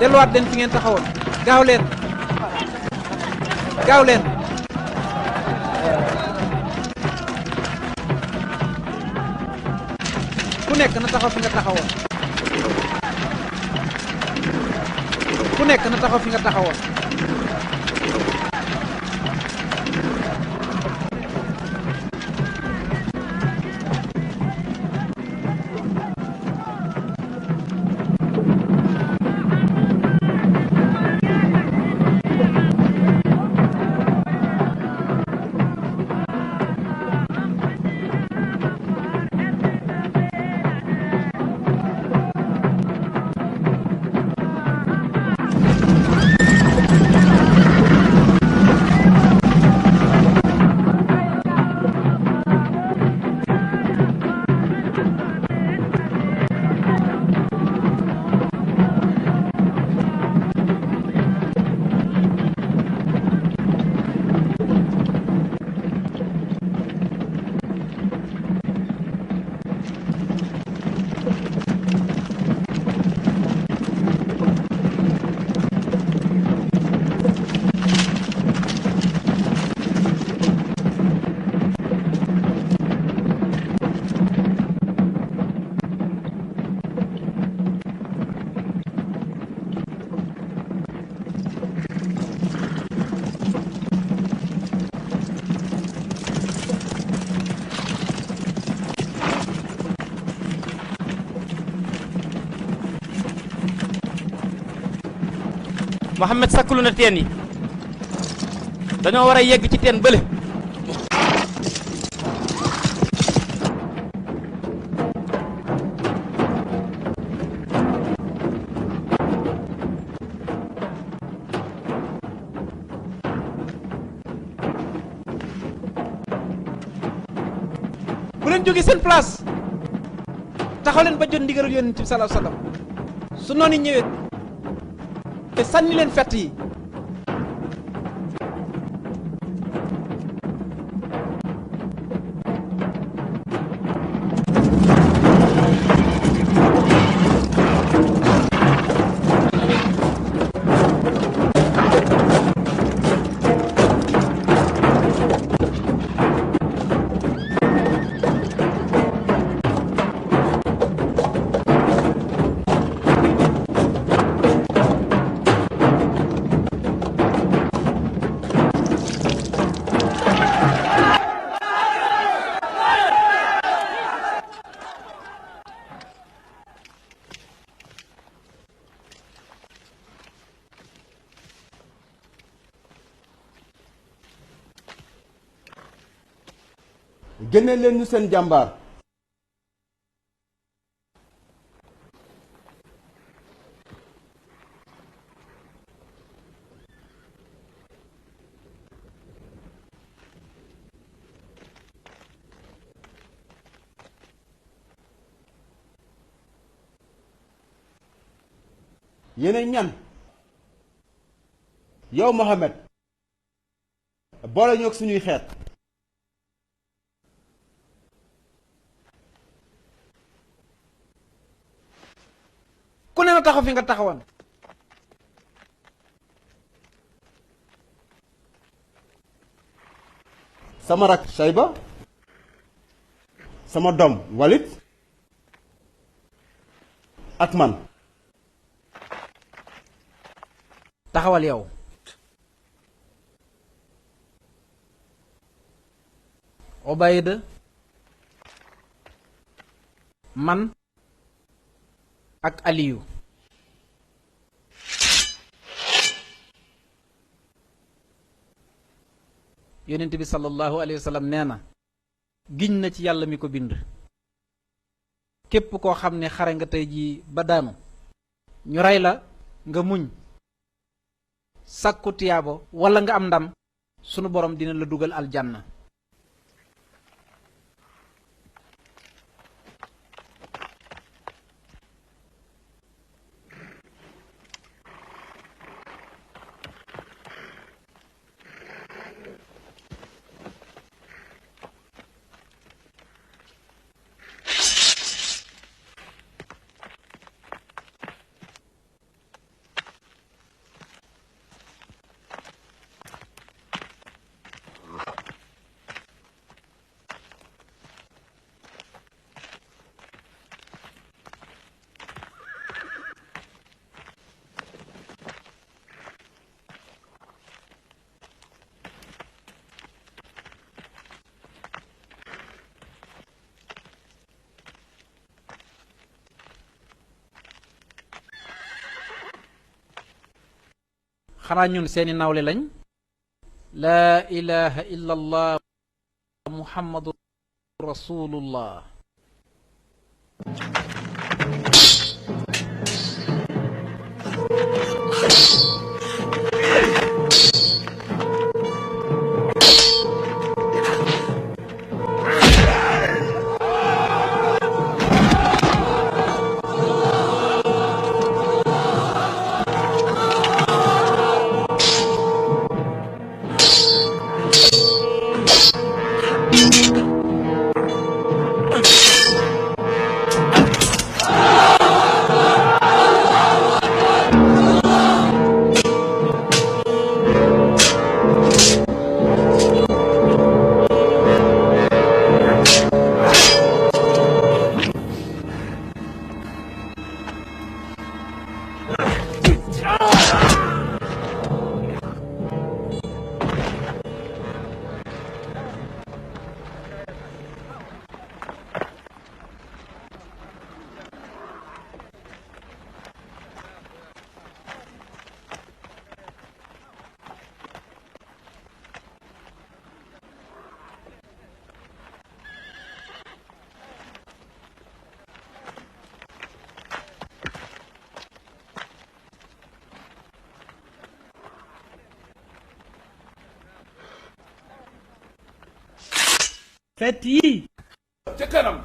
delluwaat leen fi ngeen taxawoon gaaw leen gaaw leen ku nekk na taxaw fi nga taxawoon ku nekk na taxaw fi nga taxawoon Mohamed sakkalu na teen yi dañoo war a yegg ci teen bële bu leen jógee seen place taxaw leen ba jot ndigalul Yonent bi sallallahu alayhi wasallam su noonu ñëwee te sànni leen fett yi génne leen ñu seen jàmbaar yéen ñan yow Mohamed boole ñoo ak suñuy xeet ku ne na taxaw fi nga taxawoon sama rak Shayba sama doom Walid ak man taxawal yow Obayda man ak Aliyu yonent bi sallallahu alayhi wa sallam nee na giñ na ci yàlla mi ko bind képp koo xam ne xare nga tey jii ba daanu ñu rey la nga muñ sàkku tiyaabo walla nga am ndam sunu borom dina la dugal aljanna xanaa ñun seeni nawle lañ laa ilaha illa allah muhammadu rasulullah fet yi ca kanam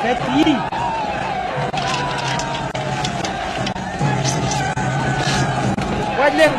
fet yi waaj leen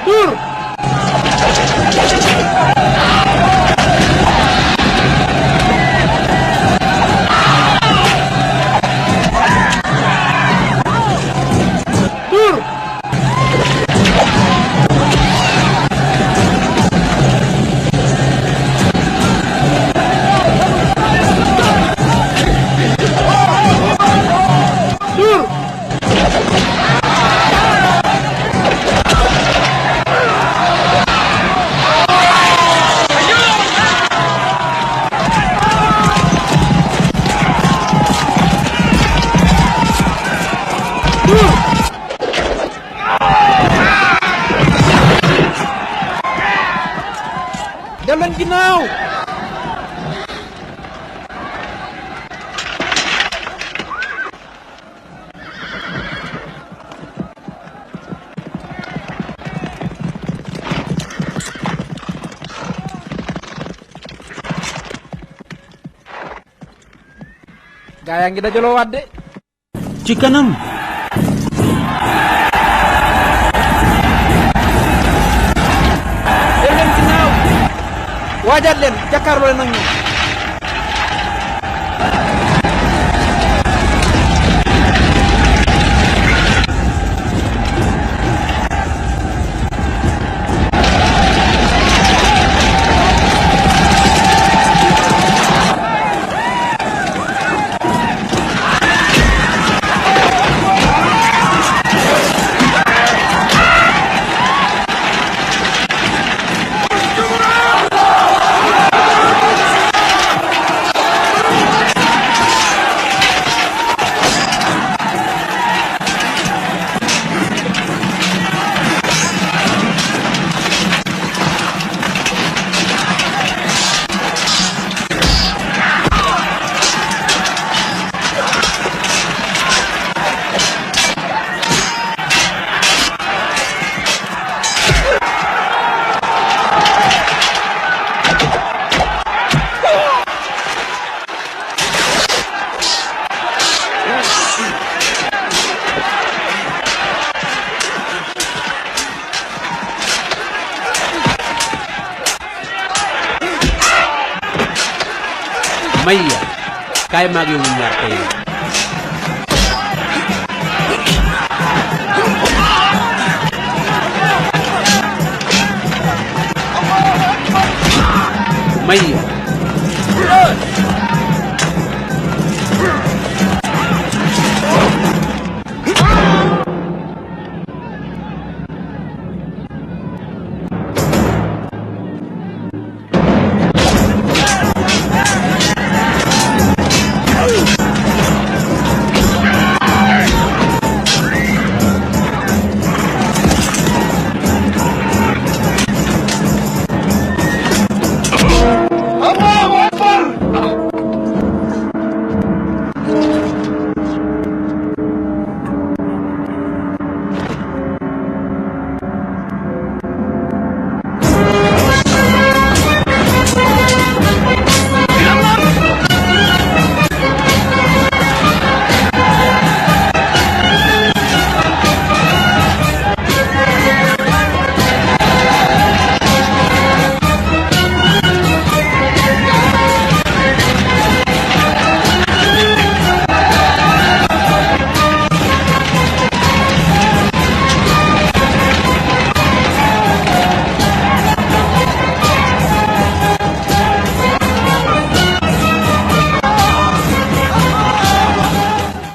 dur dem leen ginnaaw gaa yaa ngi dajaloo waat de ci kanam dem leen ginnaaw waajaat leen jàkkaarloo leen ak ñun Mayya kaay maag yow ñu ñaar tey Mayya